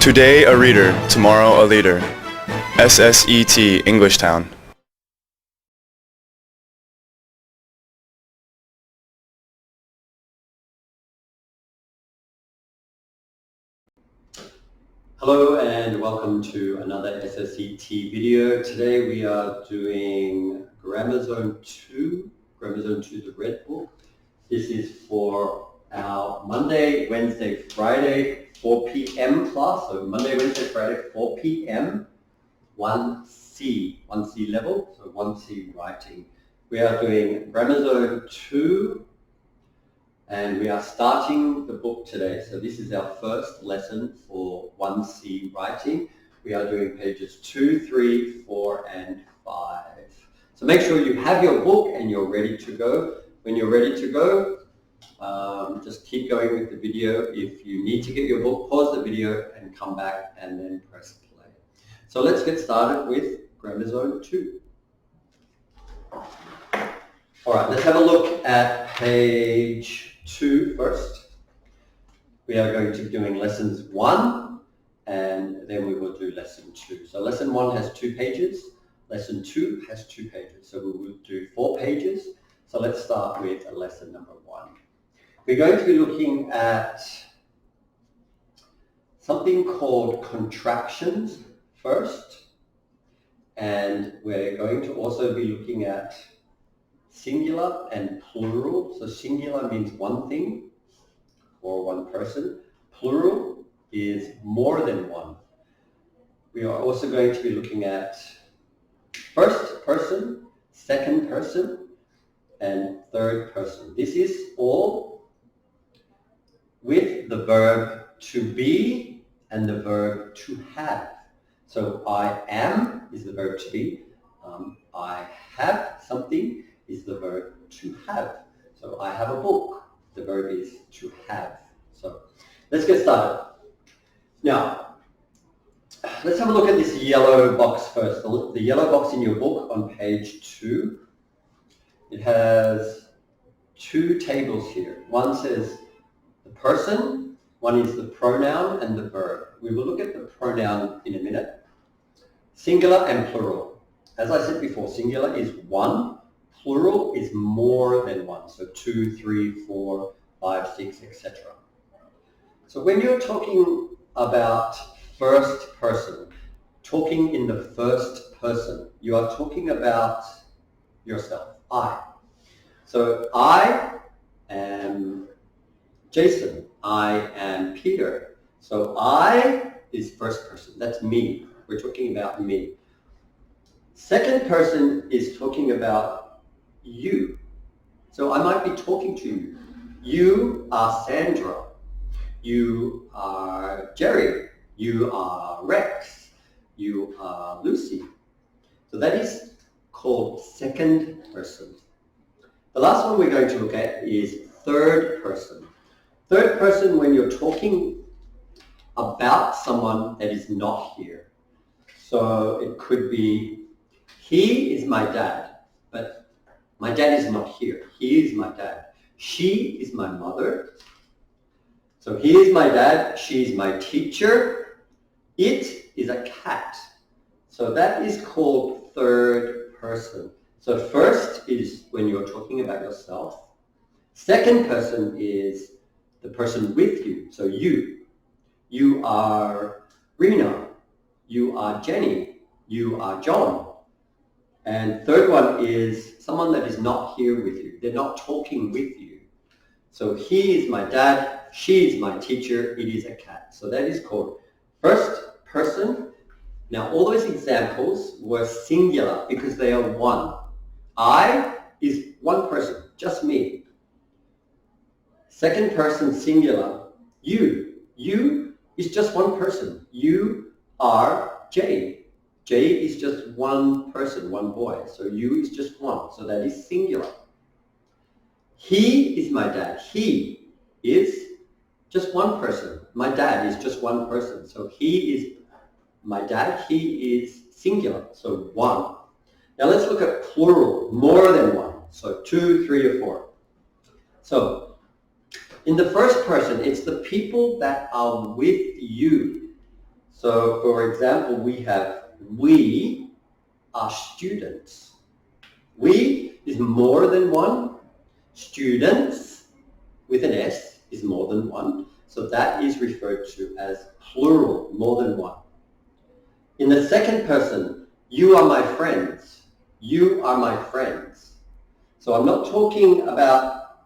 Today a reader, tomorrow a leader. SSET Englishtown. Hello and welcome to another SSET video. Today we are doing Grammar Zone 2, the red book. This is for our Monday, Wednesday, Friday, 4 p.m. class. So Monday, Wednesday, Friday, 4 p.m. 1C level, so 1C writing. We are doing Grammar Zone 2 and we are starting the book today. So this is our first lesson for 1C writing. We are doing pages 2, 3, 4 and 5. So make sure you have your book and you're ready to go. When you're ready to go, just keep going with the video. If you need to get your book, pause the video and come back and then press play. So let's get started with Grammar Zone 2. All right, let's have a look at page 2 first. We are going to be doing lessons 1 and then we will do lesson 2. So lesson 1 has 2 pages, lesson 2 has 2 pages. So we will do 4 pages. So let's start with lesson number 1. We're going to be looking at something called contractions first, and we're going to also be looking at singular and plural. So singular means one thing or one person. Plural is more than one. We are also going to be looking at first person, second person, and third person. This is all with the verb to be and the verb to have. So I am is the verb to be. I have something is the verb to have. So I have a book. The verb is to have. So let's get started. Now, let's have a look at this yellow box first. The yellow box in your book on page 2. It has 2 tables here. One says the person, one is the pronoun and the verb. We will look at the pronoun in a minute. Singular and plural. As I said before, singular is one, plural is more than one. So 2, 3, 4, 5, 6, etc. So when you're talking about first person, talking in the first person, you are talking about yourself, I. So I am Jason, I am Peter. So I is first person, that's me. We're talking about me. Second person is talking about you. So I might be talking to you. You are Sandra. You are Jerry. You are Rex. You are Lucy. So that is called second person. The last one we're going to look at is third person. Third person when you're talking about someone that is not here. So it could be, he is my dad, but my dad is not here. He is my dad. She is my mother. So he is my dad, she is my teacher. It is a cat. So that is called third person. So first is when you're talking about yourself. Second person is the person with you. So you. You are Rena. You are Jenny. You are John. And third one is someone that is not here with you. They're not talking with you. So he is my dad. She is my teacher. It is a cat. So that is called first person. Now all those examples were singular because they are one. I is one person, just me. Second person singular, you. You is just one person. You are Jay. Jay is just one person, one boy. So you is just one. So that is singular. He is my dad. He is just one person. My dad is just one person. So he is my dad. He is singular. So one. Now let's look at plural, more than one. So 2, 3, or 4. So in the first person, it's the people that are with you. So, for example, we have we are students. We is more than one. Students with an S is more than one. So that is referred to as plural, more than one. In the second person, you are my friends. You are my friends. So I'm not talking about,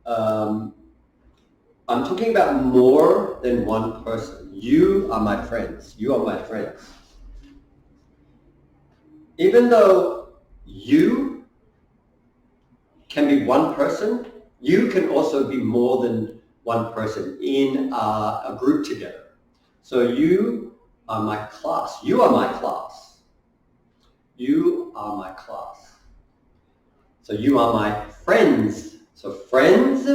I'm talking about more than one person. You are my friends. You are my friends. Even though you can be one person, you can also be more than one person in a group together. So you are my class. You are my class. You are my class. So you are my friends. So friends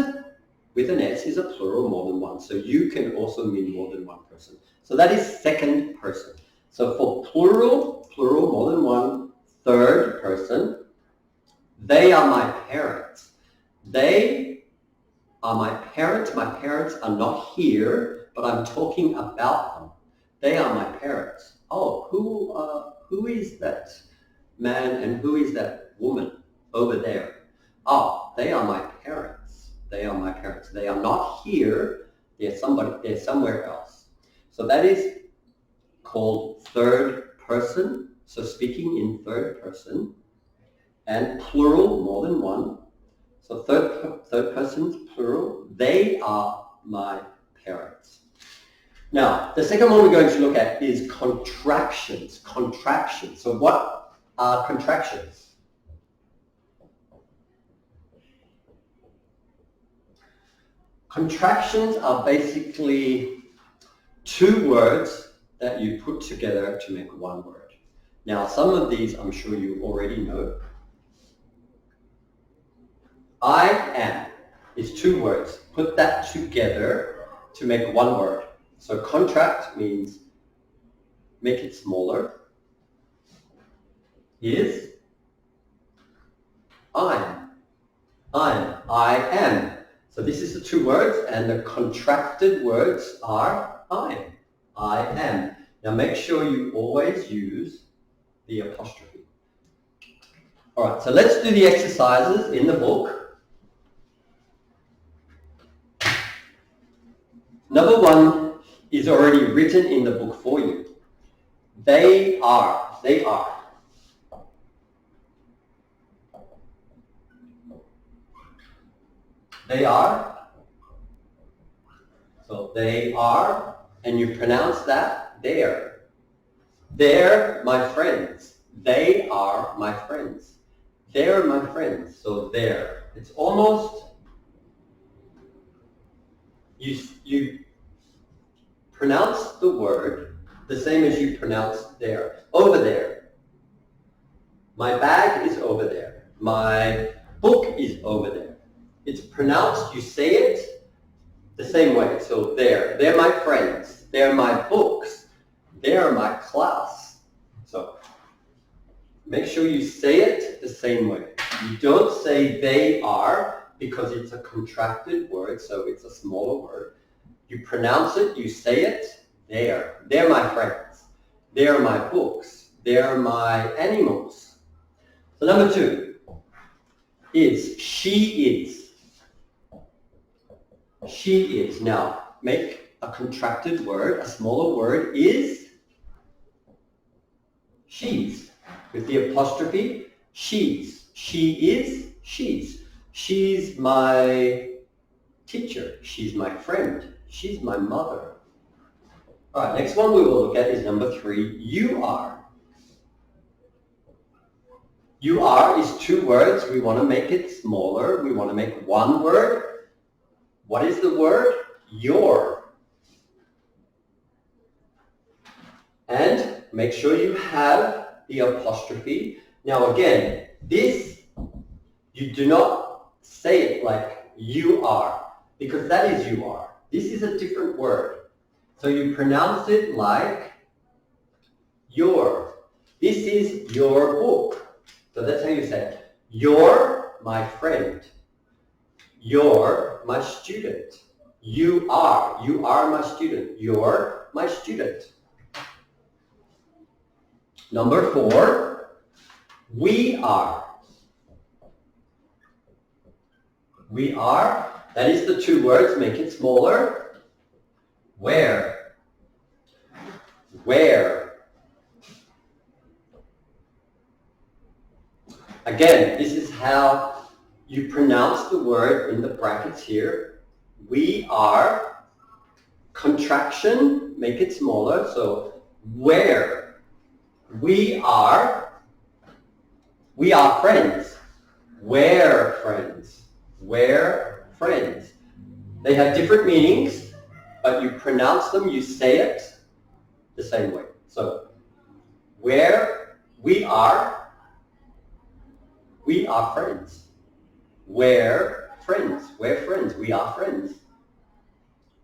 with an S is a plural, more than one. So you can also mean more than one person. So that is second person. So for plural, more than one, third person, they are my parents. They are my parents. My parents are not here, but I'm talking about them. They are my parents. Oh, who is that man and who is that woman over there? Oh, they are my parents. They are my parents. They are not here. They're somewhere else. So that is called third person. So speaking in third person, and plural, more than one. So third person, plural. They are my parents. Now, the second one we're going to look at is contractions. Contractions. So what are contractions? Contractions are basically two words that you put together to make one word. Now, some of these I'm sure you already know. I am is two words. Put that together to make one word. So contract means make it smaller. Is I'm. I am. So this is the two words, and the contracted words are I am. Now make sure you always use the apostrophe. All right, so let's do the exercises in the book. Number one is already written in the book for you. They are. They are. They are. So they are, and you pronounce that they're. They're my friends. They are my friends. They're my friends. So they're. It's almost, you pronounce the word the same as you pronounce there. Over there. My bag is over there. My book is over there. It's pronounced, you say it the same way. So they're my friends. They're my books. They're my class. So make sure you say it the same way. You don't say they are because it's a contracted word, so it's a smaller word. You pronounce it, you say it, they're. They're my friends. They're my books. They're my animals. So number two is she is. She is. Now, make a contracted word, a smaller word is she's. With the apostrophe, she's. She is, she's. She's my teacher. She's my friend. She's my mother. All right, next one we will look at is number three, you are. You are is two words. We want to make it smaller. We want to make one word. What is the word? Your. And make sure you have the apostrophe. Now again, this, you do not say it like you are, because that is you are. This is a different word. So you pronounce it like your. This is your book. So that's how you say it. You're my friend. You're my student. You are my student. You're my student. Number 4, we are. We are, that is the 2 words, make it smaller. Where. Where. Again, this is how you pronounce the word in the brackets here. We are, contraction, make it smaller, so where. We are friends. We're friends. We're friends. They have different meanings, but you pronounce them, you say it the same way. So, where we are friends. We're friends. We're friends. We are friends.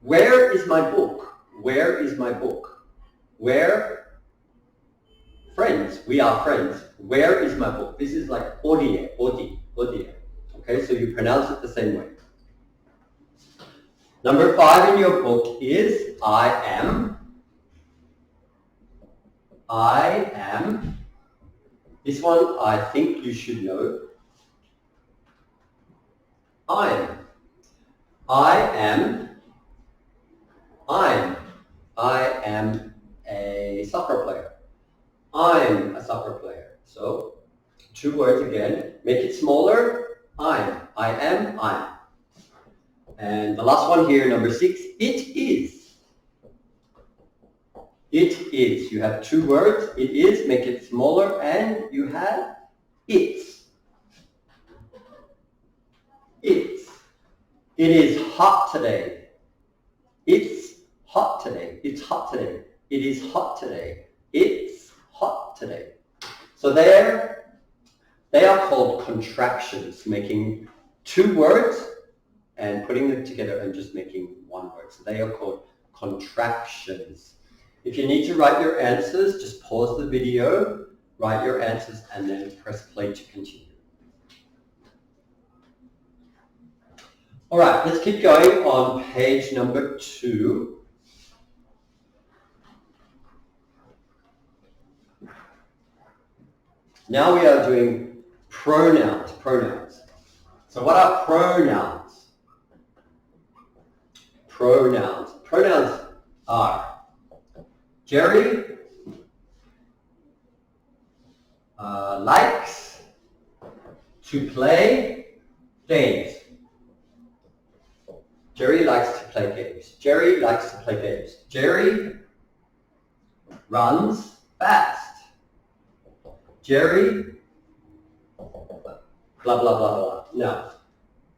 Where is my book? Where is my book? Where? Friends. We are friends. Where is my book? This is like odie. Okay, so you pronounce it the same way. Number 5 in your book is I am. I am. This one I think you should know. I'm. I am. I'm. I am a soccer player. I'm a soccer player. So, 2 words again. Make it smaller. I'm. I am. I'm. And the last one here, number 6. It is. It is. You have 2 words. It is. Make it smaller. And you have it's. It's. It is hot today. It's hot today. It's hot today. It is hot today. It's hot today. So they are called contractions, making 2 words and putting them together and just making 1 word. So they are called contractions. If you need to write your answers, just pause the video, write your answers, and then press play to continue. All right, let's keep going on page number 2. Now we are doing pronouns. So what are pronouns? Pronouns are Jerry likes to play games. Jerry likes to play games. Jerry likes to play games. Jerry runs fast. Jerry, blah, blah, blah, blah. No,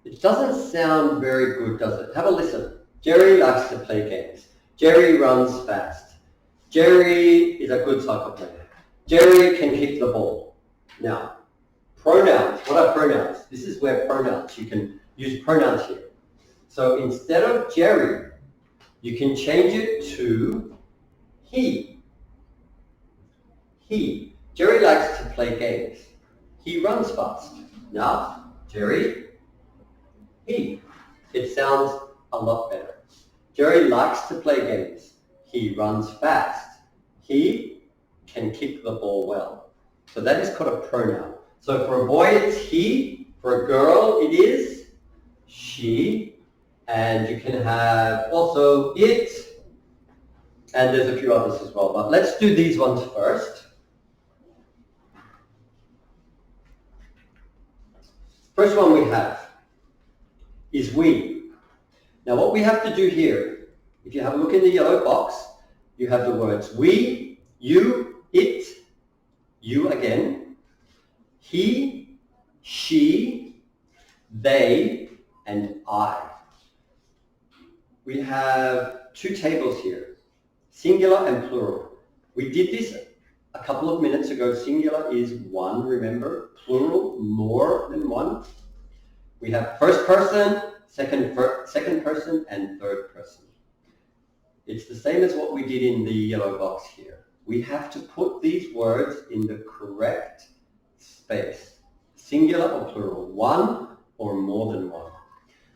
it doesn't sound very good, does it? Have a listen. Jerry likes to play games. Jerry runs fast. Jerry is a good soccer player. Jerry can kick the ball. Now, pronouns. What are pronouns? This is where pronouns, you can use pronouns here. So instead of Jerry, you can change it to he. He. Jerry likes to play games. He runs fast. Now, Jerry, he. It sounds a lot better. Jerry likes to play games. He runs fast. He can kick the ball well. So that is called a pronoun. So for a boy, it's he. For a girl, it is she. And you can have also it. And there's a few others as well. But let's do these ones first. First one we have is we. Now what we have to do here, if you have a look in the yellow box, you have the words we, you, it, you again, he, she, they, and I. We have 2 tables here, singular and plural. We did this a couple of minutes ago. Singular is 1, remember? Plural, more than 1. We have first person, second person, and third person. It's the same as what we did in the yellow box here. We have to put these words in the correct space. Singular or plural, 1 or more than 1.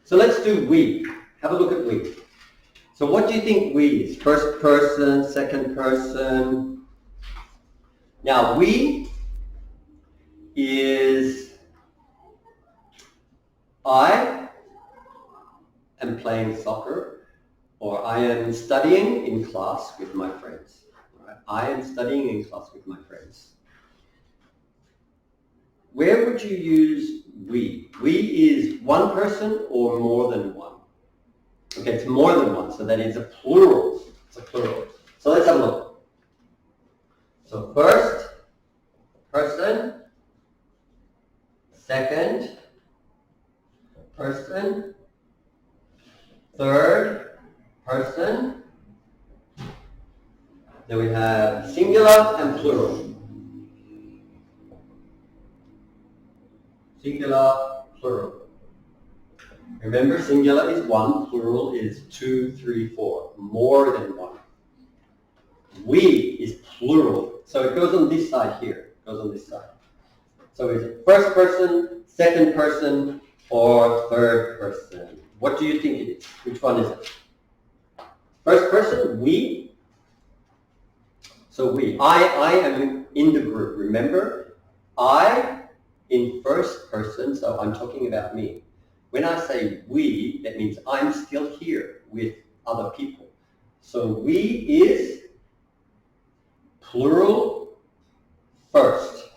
So let's do we. Have a look at we. So what do you think we is? First person, second person? Now we is I am playing soccer, or I am studying in class with my friends. Right? I am studying in class with my friends. Where would you use we? We is one person or more than one? Okay, it's more than one, so that is a plural. It's a plural. So let's have a look. So first person, second person, third person. Then we have singular and plural. Singular, plural. Remember, singular is one, plural is 2, 3, 4. More than one. We is plural. So it goes on this side here. It goes on this side. So is it first person, second person, or third person? What do you think it is? Which one is it? First person, we. So we. I am in the group. Remember, I in first person, so I'm talking about me. When I say we, that means I'm still here with other people. So we is plural first.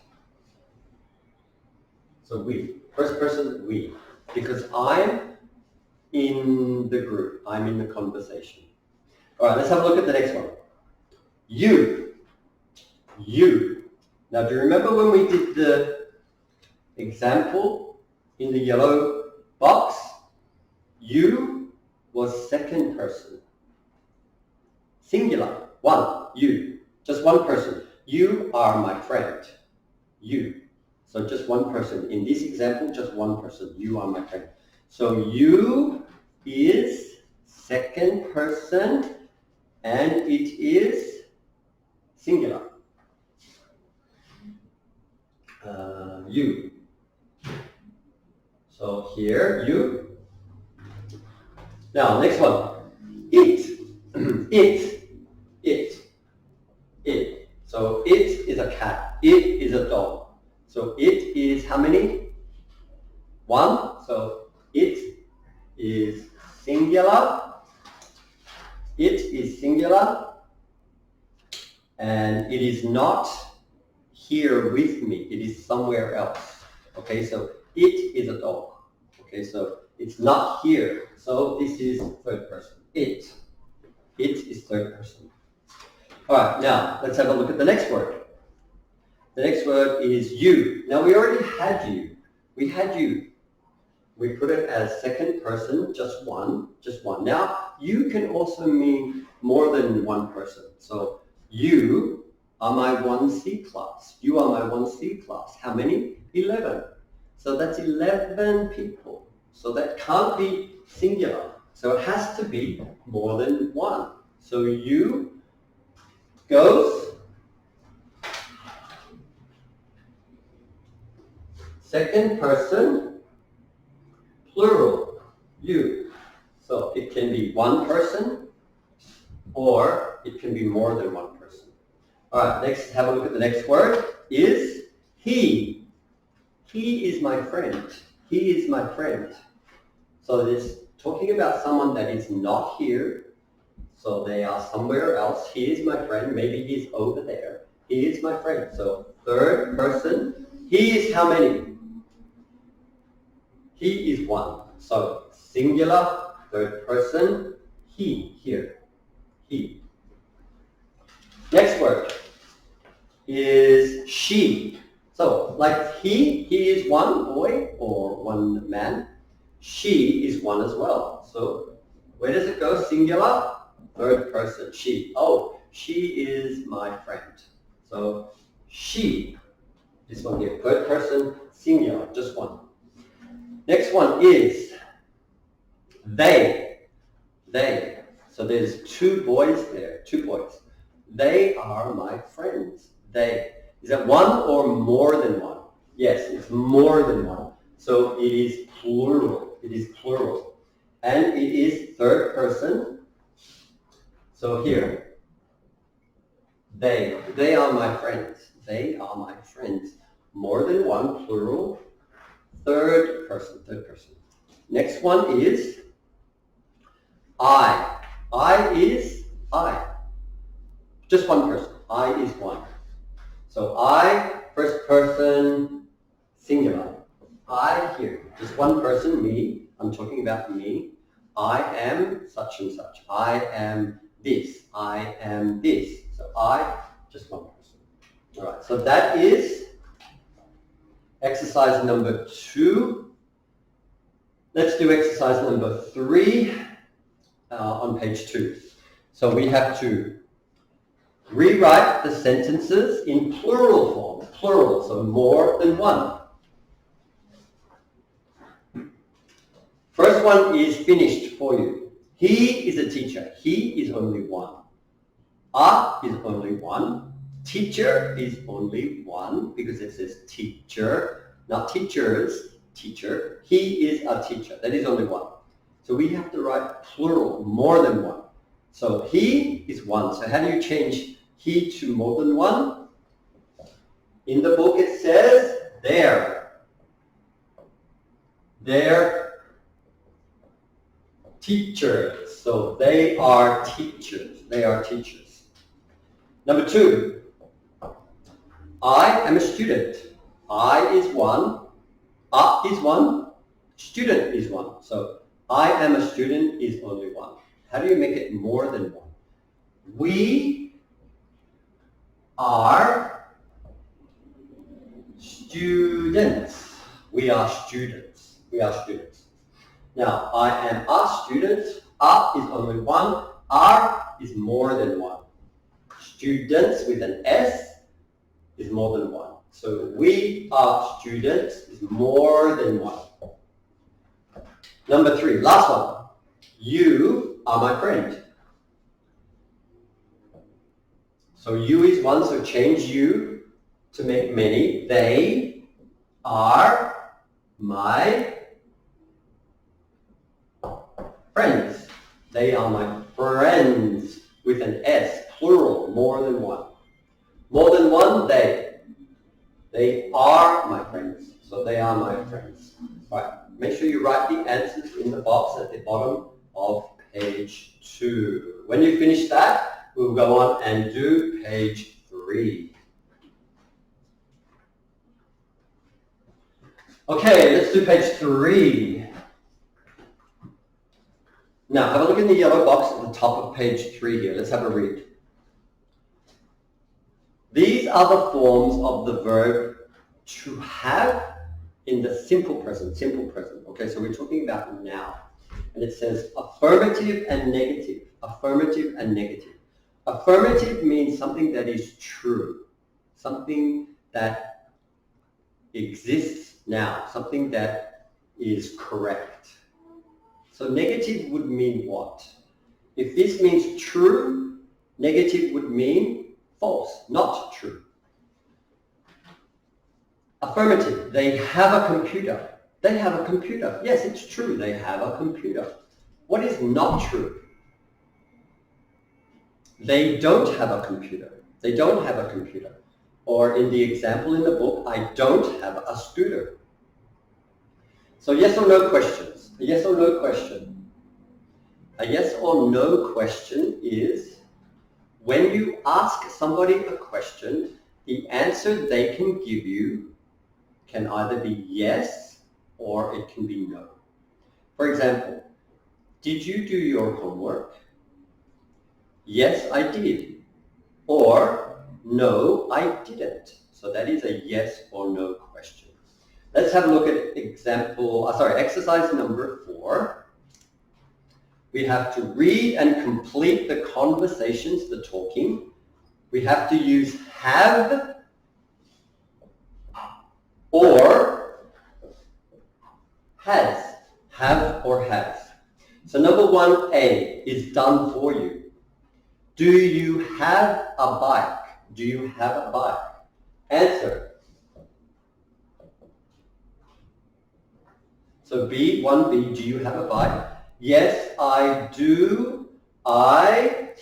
So we, first person, we. Because I'm in the group, I'm in the conversation. All right, let's have a look at the next one. You. You. Now, do you remember when we did the example in the yellow box? You was second person. Singular, one, you. Just one person. You are my friend. You. So just one person. In this example, just one person. You are my friend. So you is second person and it is singular. You. So here, you. Now, next one. It. It. So it is a cat. It is a dog. So it is how many? One. So it is singular. It is singular. And it is not here with me. It is somewhere else. Okay, so it is a dog. Okay, so it's not here. So this is third person. It. It is third person. All right, now let's have a look at the next word. The next word is you. Now we already had you. We had you. We put it as second person, just one. Now you can also mean more than one person. So you are my 1C class. You are my 1C class. How many? 11. So that's 11 people. So that can't be singular. So it has to be more than one. So you goes second person, plural, you. So it can be one person or it can be more than one person. All right, next, have a look at the next word is he. He is my friend. He is my friend. So it is talking about someone that is not here. So they are somewhere else. He is my friend. Maybe he's over there. He is my friend. So third person. He is how many? He is one. So singular, third person. He, here. He. Next word is she. So like he is one boy or one man. She is one as well. So where does it go? Singular, third person, she. Oh, she is my friend. So she, this one here, third person, singular, just one. Next one is they. They. So there's two boys there, two boys. They are my friends. They. Is that one or more than one? Yes, it's more than one. So it is plural. It is plural. And it is third person, So here, they are my friends. They are my friends. More than one, plural, third person. Next one is I. I is I. Just one person. I is one. So I, first person, singular. I here, just one person, me. I'm talking about me. I am such and such. I am this. I am this. So I, just one person. All right, so that is exercise number 2. Let's do exercise number 3 on page 2. So we have to rewrite the sentences in plural form. Plural, so more than one. First one is finished for you. He is a teacher. He is only one. A is only one. Teacher is only one because it says teacher, not teachers, teacher. He is a teacher. That is only one. So we have to write plural, more than one. So he is one. So how do you change he to more than one? In the book it says there. They're teachers. So they are teachers. They are teachers. Number 2. I am a student. I is one. A is one. Student is one. So I am a student is only one. How do you make it more than one? We are students. We are students. We are students. Now, I am a student. A is only one. R is more than one. Students with an S is more than one. So we are students is more than one. Number 3, last one. You are my friend. So you is one, so change you to make many. They are my friends. They are my friends with an S, plural, more than one. More than one, they. They are my friends. So they are my friends. All right. Make sure you write the answers in the box at the bottom of page 2. When you finish that, we'll go on and do page 3. Okay, let's do page 3. Now, have a look in the yellow box at the top of page 3 here. Let's have a read. These are the forms of the verb to have in the simple present. Okay, so we're talking about now. And it says affirmative and negative. Affirmative and negative. Affirmative means something that is true. Something that exists now. Something that is correct. So negative would mean what? If this means true, negative would mean false, not true. Affirmative, they have a computer. They have a computer. Yes, it's true, they have a computer. What is not true? They don't have a computer. They don't have a computer. Or in the example in the book, I don't have a scooter. So yes or no questions. A yes or no question. A yes or no question is when you ask somebody a question, the answer they can give you can either be yes or it can be no. For example, did you do your homework? Yes, I did. Or no, I didn't. So that is a yes or no question. Let's have a look at exercise number 4. We have to read and complete the conversations, the talking. We have to use have or has. Have or has. So number 1A is done for you. Do you have a bike? Do you have a bike? Answer. So B, 1B, do you have a bike? Yes, I do. I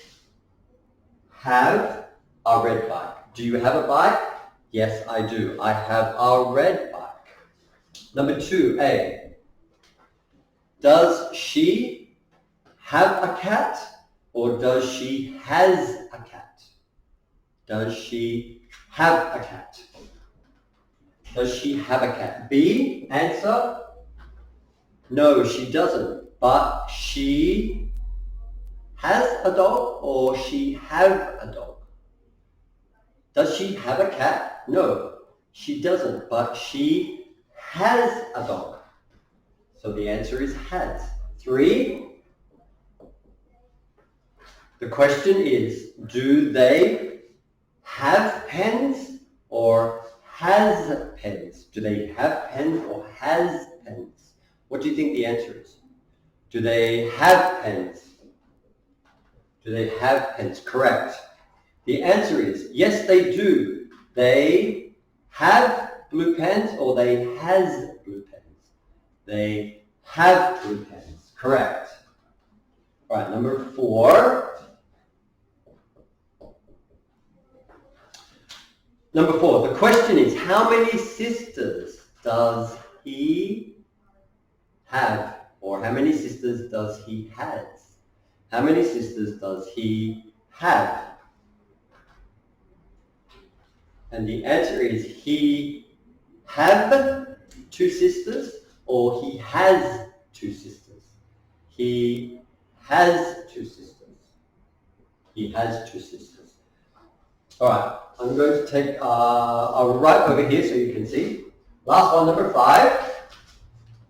have a red bike? Do you have a bike? Yes, I do. I have a red bike. Number 2A. Does she have a cat or does she has a cat? Does she have a cat? Does she have a cat? B, answer. No, she doesn't. But she has a dog or she have a dog? Does she have a cat? No, she doesn't. But she has a dog. So the answer is has. 3. The question is, do they have pens or has pens? Do they have pens or has pens? What do you think the answer is? Do they have pens? Do they have pens? Correct. The answer is, yes, they do. They have blue pens or they has blue pens? They have blue pens. Correct. All right, number 4. Number 4, the question is, how many sisters does he have? Or how many sisters does he has? How many sisters does he have? And the answer is he have 2 sisters or he has 2 sisters. He has 2 sisters. He has 2 sisters. All right, I'm going to take, I'll write over here so you can see. Last one, number 5.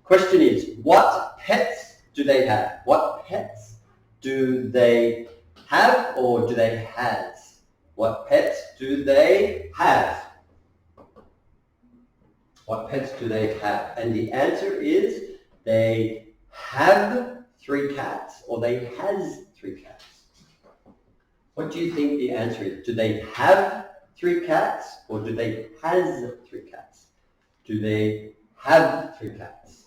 Question is, what pets do they have? What pets do they have or do they has? What pets do they have? What pets do they have? And the answer is they have 3 cats or they has 3 cats. What do you think the answer is? Do they have 3 cats or do they has 3 cats? Do they have 3 cats?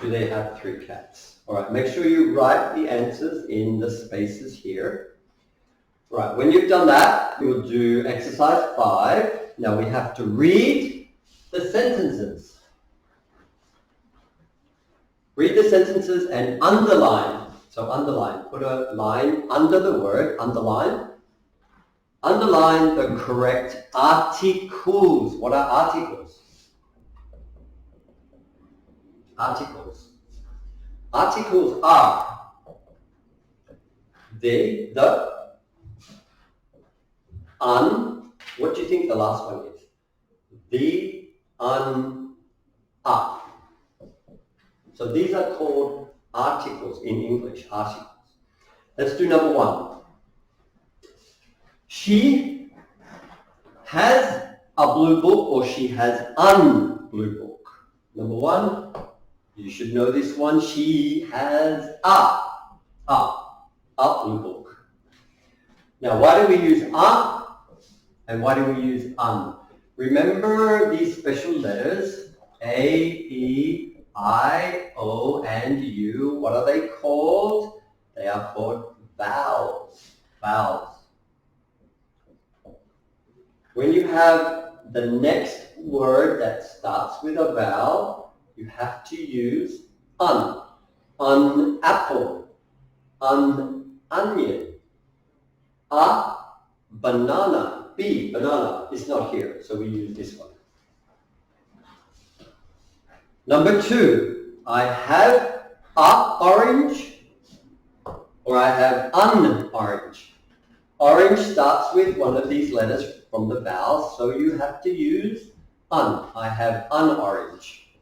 Do they have 3 cats? All right, make sure you write the answers in the spaces here. All right, when you've done that, you will do exercise 5. Now we have to read the sentences. Read the sentences and underline. So underline, put a line under the word, underline. Underline the correct articles. What are articles? Articles. Articles are the, what do you think the last one is? The, a. So these are called articles in English, articles. Let's do number 1. She has a blue book or she has an blue book. Number 1, you should know this one. She has a blue book. Now, why do we use a and why do we use an? Remember these special letters, A, E, I, O, and U. What are they called? They are called vowels. Vowels. When you have the next word that starts with a vowel, you have to use an. An apple. An onion. A banana. B, banana, is not here, so we use this one. Number 2, I have a orange or I have an orange. Orange starts with one of these letters from the vowels, so you have to use an. I have an orange.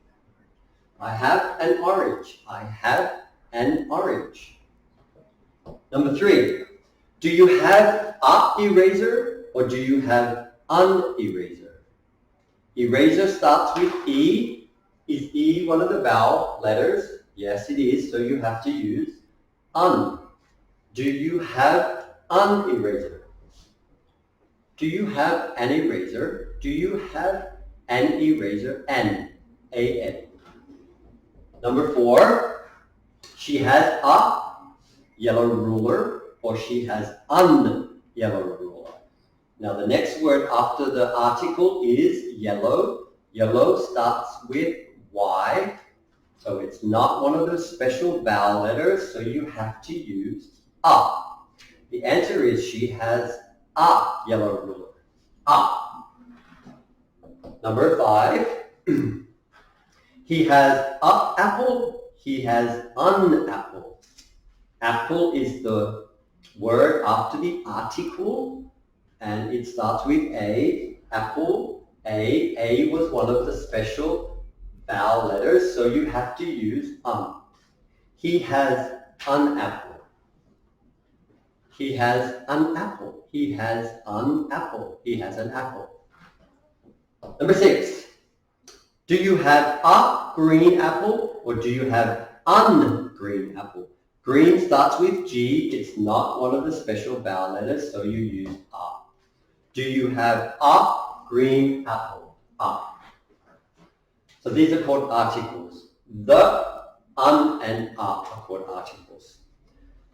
I have an orange. I have an orange. Number 3, do you have a eraser or do you have an eraser? Eraser starts with E. Is E one of the vowel letters? Yes, it is, so you have to use an. Do you have an eraser? Do you have an eraser? Do you have an eraser? An. A-N. Number 4, she has a yellow ruler or she has un yellow ruler. Now the next word after the article is yellow. Yellow starts with Y, so it's not one of those special vowel letters, so you have to use a. The answer is she has a yellow ruler. A. Number 5. He has a apple. He has an apple. Apple is the word after the article, and it starts with A. Apple. A was one of the special vowel letters, so you have to use He has an apple. He has an apple. He has an apple. He has an apple. Number 6. Do you have a green apple or do you have an green apple? Green starts with G. It's not one of the special vowel letters, so you use a. Do you have a green apple? A. So these are called articles. The, an, and a are called articles.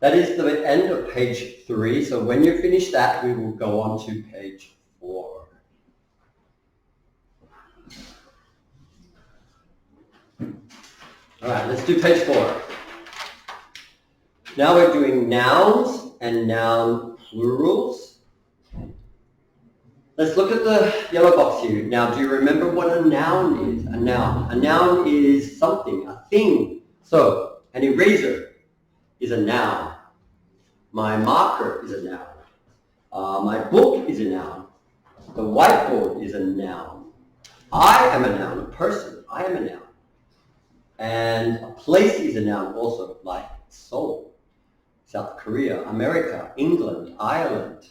That is the end of page 3. So when you finish that, we will go on to page 4. All right, let's do page 4. Now we're doing nouns and noun plurals. Let's look at the yellow box here. Now, do you remember what a noun is? A noun is something, a thing. So, an eraser is a noun. My marker is a noun. My book is a noun. The whiteboard is a noun. I am a noun, a person. I am a noun. And a place is a noun also, like Seoul, South Korea, America, England, Ireland.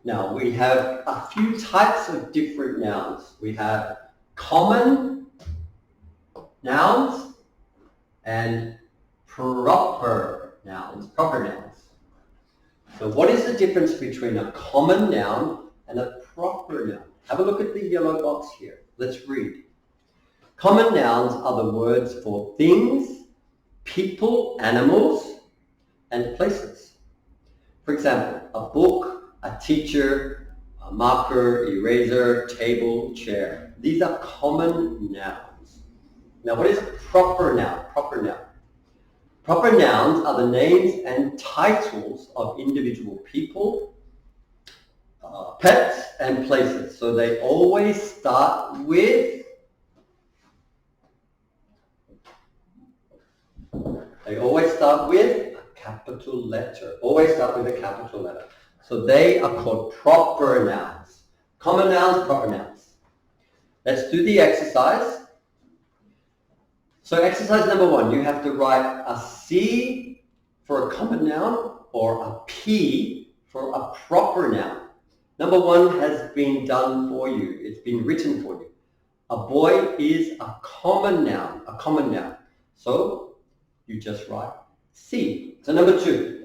Now, we have a few types of different nouns. We have common nouns and proper nouns. So what is the difference between a common noun and a proper noun? Have a look at the yellow box here. Let's read. Common nouns are the words for things, people, animals, and places. For example, a book, a teacher, a marker, eraser, table, chair. These are common nouns. Now, what is a proper noun? Proper nouns are the names and titles of individual people, pets, and places. So they always start with a capital letter. Always start with a capital letter. So they are called proper nouns. Common nouns, proper nouns. Let's do the exercise. So exercise number 1, you have to write a C for a common noun or a P for a proper noun. Number 1 has been done for you. It's been written for you. A boy is a common noun. So you just write C. So number 2.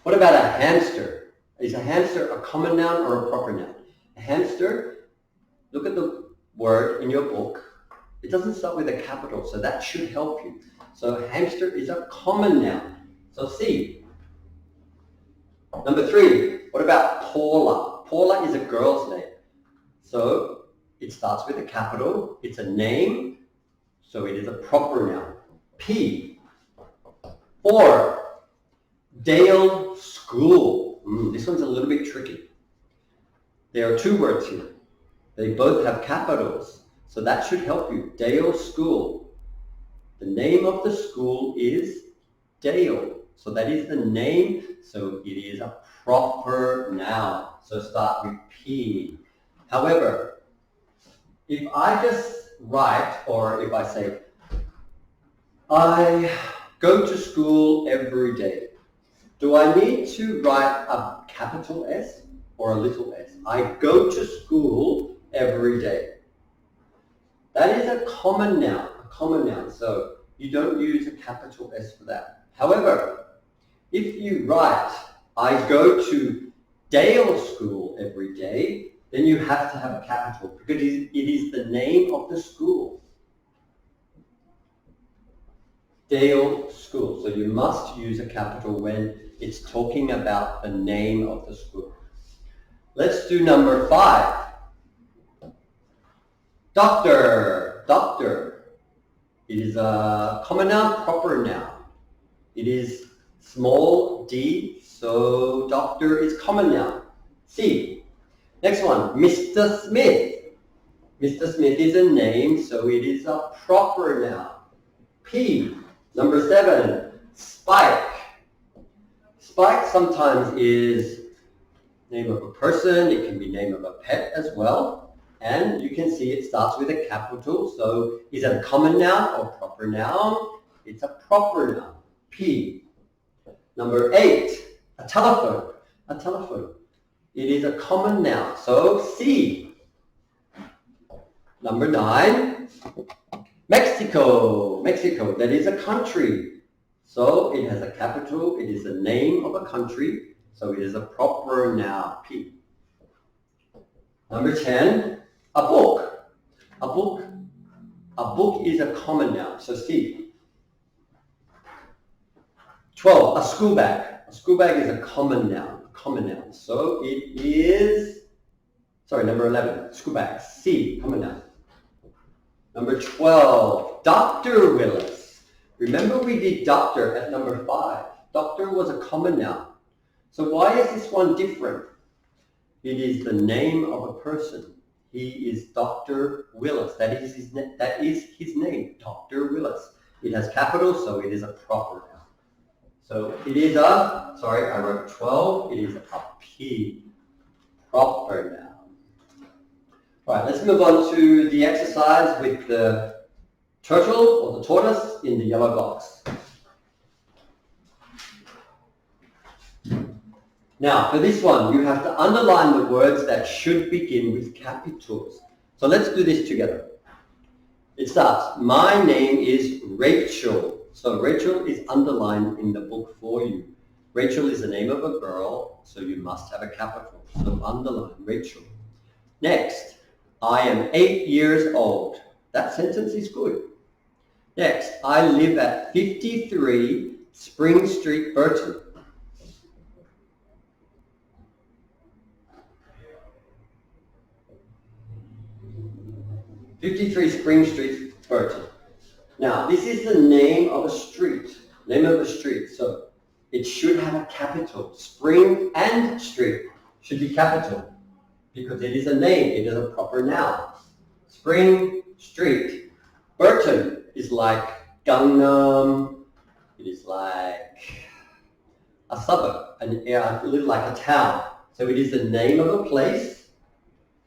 What about a hamster? Is a hamster a common noun or a proper noun? A hamster, look at the word in your book. It doesn't start with a capital, so that should help you. So hamster is a common noun. So C. Number 3, what about Paula? Paula is a girl's name. So it starts with a capital. It's a name, so it is a proper noun. P. 4. Dale School. This one's a little bit tricky. There are 2 words here. They both have capitals, so that should help you. Dale School. The name of the school is Dale. So that is the name, so it is a proper noun. So start with P. However, if I just write, or if I say, I go to school every day, do I need to write a capital S or a little s? I go to school every day. That is a common noun, so you don't use a capital S for that. However, if you write, I go to Dale School every day, then you have to have a capital because it is the name of the school. Dale School. So you must use a capital when it's talking about the name of the school. Let's do number 5. Doctor. Doctor. It is a common noun, proper noun. It is small d, so doctor is common noun. C. Next one, Mr. Smith. Mr. Smith is a name, so it is a proper noun. P. Number 7, Spike. Spike sometimes is name of a person, it can be name of a pet as well. And you can see it starts with a capital, so is it a common noun or proper noun? It's a proper noun. P. Number 8, a telephone. A telephone. It is a common noun, so C. Number 9, Mexico. Mexico, that is a country. So it has a capital, it is the name of a country, so it is a proper noun, P. Number 10, a book. A book. A book is a common noun, so C. 12, a school bag. A school bag is a common noun, so it is, number 11, school bag, C, common noun. Number 12, Dr. Willis. Remember we did doctor at number 5. Doctor was a common noun. So why is this one different? It is the name of a person. He is Dr. Willis. That is his name, Dr. Willis. It has capital, so it is a proper noun. So it is a, I wrote 12, it is a P, proper noun. All right, let's move on to the exercise with the turtle or the tortoise in the yellow box. Now, for this one, you have to underline the words that should begin with capitals. So let's do this together. It starts, my name is Rachel. So Rachel is underlined in the book for you. Rachel is the name of a girl, so you must have a capital. So underline Rachel. Next, I am 8 years old. That sentence is good. Next, I live at 53 Spring Street, Burton. Spring Street, Burton. Now, this is the name of a street. So it should have a capital. Spring and street should be capital because it is a name. It is a proper noun. Spring Street. Burton is like Gangnam. It is like a suburb, a little like a town. So it is the name of a place.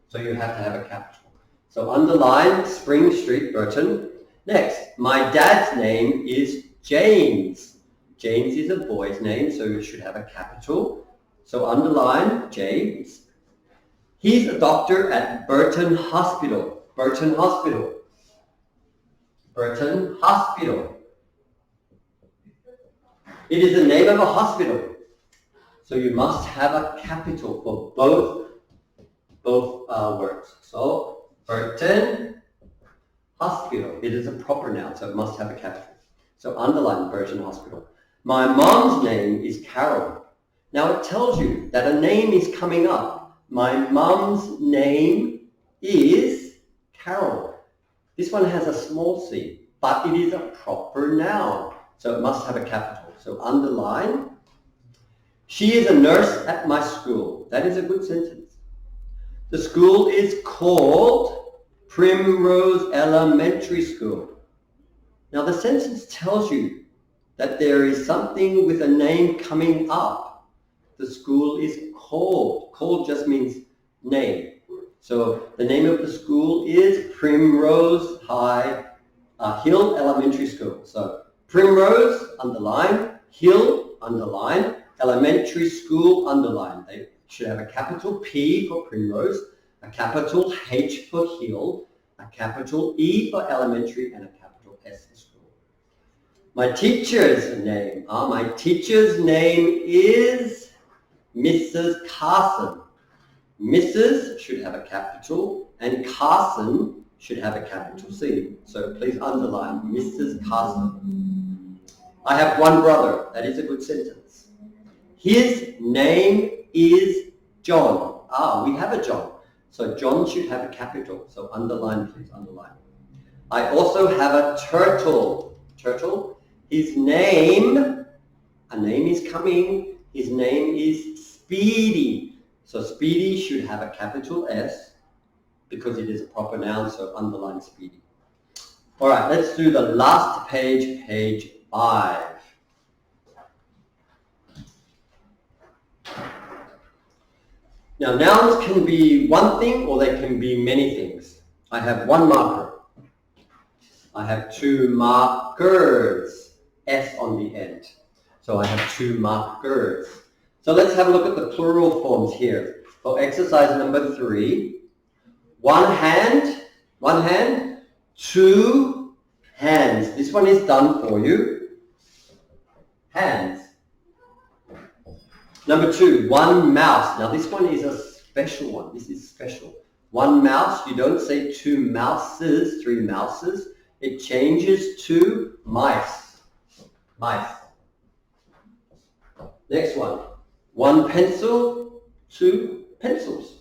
So you have to have a capital. So underline Spring Street, Burton. Next, my dad's name is James. James is a boy's name, so you should have a capital. So underline James. He's a doctor at Burton Hospital. Burton Hospital. Burton Hospital. It is the name of a hospital. So you must have a capital for both words. So Burton Hospital. It is a proper noun, so it must have a capital. So underline Burton Hospital. My mom's name is Carol. Now it tells you that a name is coming up. My mom's name is Carol. This one has a small c, but it is a proper noun, so it must have a capital. So underline. She is a nurse at my school. That is a good sentence. The school is called Primrose Elementary School. Now the sentence tells you that there is something with a name coming up. The school is called. Called just means name. So the name of the school is Primrose Hill Elementary School. So Primrose, underline, Hill, underline, Elementary School, underline. They should have a capital P for Primrose, a capital H for Hill, a capital E for elementary, and a capital S for school. My teacher's name. My teacher's name is Mrs. Carson. Mrs. should have a capital, and Carson should have a capital C. So please underline Mrs. Carson. I have one brother. That is a good sentence. His name is John. We have a John. So John should have a capital. So underline, please, underline. I also have a turtle. Turtle. His name, a name is coming. His name is Speedy. So Speedy should have a capital S because it is a proper noun, so underline Speedy. All right, let's do the last page, page 5. Now, nouns can be one thing or they can be many things. I have one marker. I have 2 markers, S on the end. So I have 2 markers. So let's have a look at the plural forms here. For exercise number 3, one hand, 2 hands. This one is done for you. Hands. Number 2, 1 mouse. Now this one is a special one. This is special. 1 mouse, you don't say 2 mouses, 3 mouses. It changes to mice. Mice. Next one. 1 pencil, 2 pencils.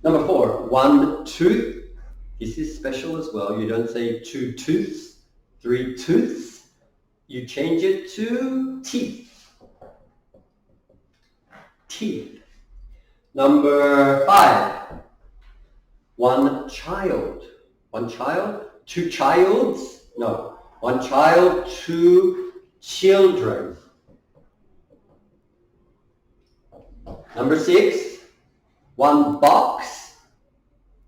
Number 4, 1 tooth. This is special as well. You don't say 2 tooths, 3 tooths. You change it to teeth. Teeth. Number 5, 1 child. 1 child, 2 childs. No, 1 child, 2 children. Number 6, 1 box,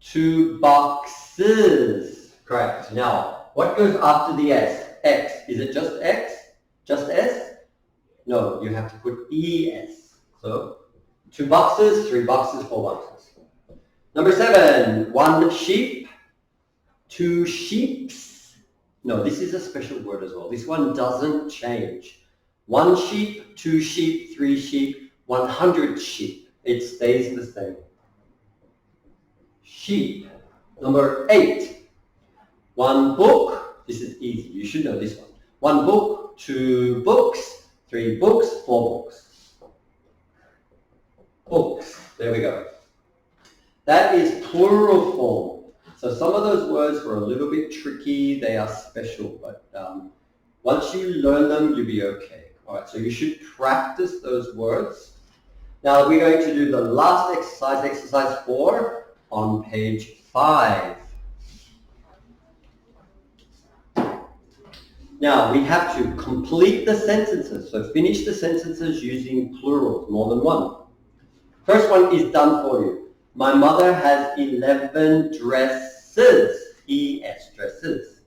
2 boxes. Correct. Now, what goes after the S? X. Is it just X? Just S? No, you have to put ES. So, 2 boxes, 3 boxes, 4 boxes. Number 7, 1 sheep, 2 sheeps. No, this is a special word as well. This one doesn't change. 1 sheep, 2 sheep, 3 sheep, 100 sheep. It stays the same. Sheep. Number 8, 1 book. This is easy. You should know this one. 1 book, 2 books, 3 books, 4 books. Books. There we go. That is plural form. So some of those words were a little bit tricky. They are special, but once you learn them, you'll be okay. All right, so you should practice those words. Now we're going to do the last exercise, exercise 4, on page 5. Now we have to complete the sentences. So finish the sentences using plurals, more than one. First one is done for you. My mother has 11 dresses. ES, dresses.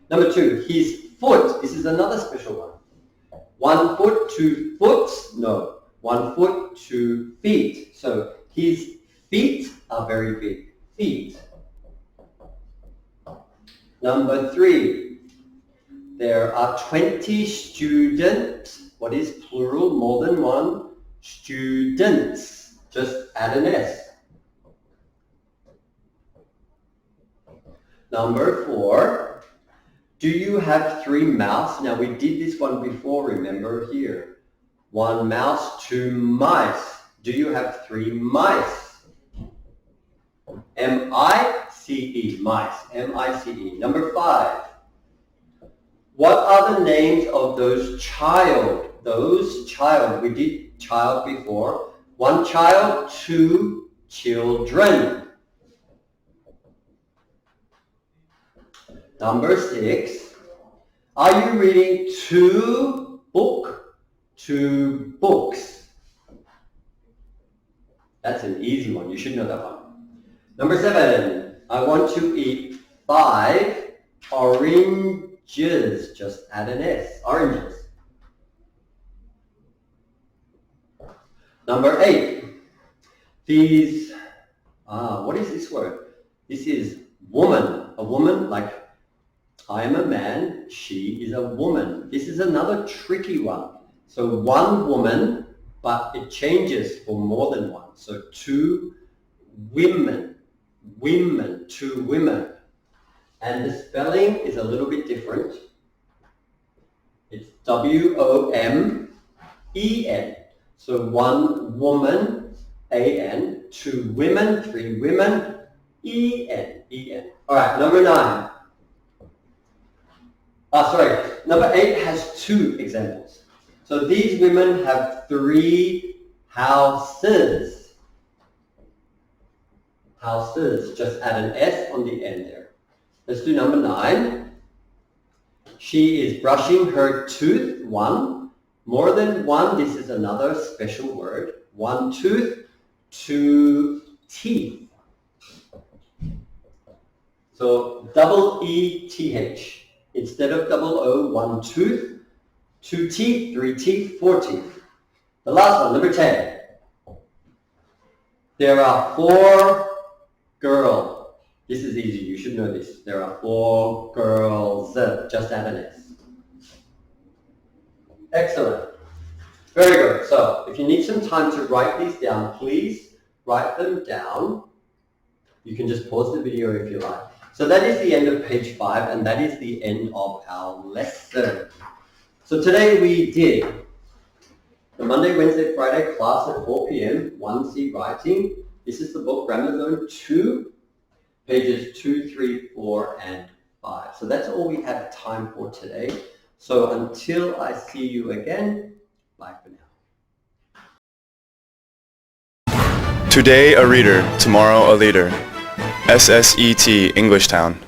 Number 2, his foot. This is another special one. 1 foot, 2 foots. No, 1 foot, 2 feet. So his feet are very big. Feet. Number 3. There are 20 students. What is plural? More than one. Students. Just add an S. Number 4. Do you have 3 mouse? Now we did this one before, remember here. 1 mouse, 2 mice. Do you have 3 mice? M-I-C-E, mice. M-I-C-E. Number 5. What are the names of those child? Those child. We did child before. 1 child, 2 children. Number 6. Are you reading 2 books? That's an easy one. You should know that one. Number 7. I want to eat 5 oranges. Just add an S. Oranges. Number 8. These, what is this word? This is woman. A woman, like I am a man, she is a woman. This is another tricky one. So 1 woman, but it changes for more than one. So 2 women. 2 women. And the spelling is a little bit different. It's W-O-M-E-N. So one woman, A-N, two women, three women, E-N, E-N. All right, number 9. Number 8 has 2 examples. So these women have 3 houses. Houses, just add an S on the end there. Let's do number 9. She is brushing her tooth. 1. More than 1, this is another special word. 1 tooth, 2 teeth. So double E-T-H. Instead of double O, 1 tooth, 2 teeth, 3 teeth, 4 teeth. The last one, number 10. There are 4 girls. This is easy, you should know this. There are 4 girls. Just add an S. Excellent. Very good. So if you need some time to write these down, please write them down. You can just pause the video if you like. So that is the end of page 5, and that is the end of our lesson. So today we did the Monday, Wednesday, Friday class at 4 p.m., 1C writing. This is the book Grammar Zone 2, pages 2, 3, 4, and 5. So that's all we have time for today. So until I see you again, bye for now. Today a reader, tomorrow a leader. SSET English Town.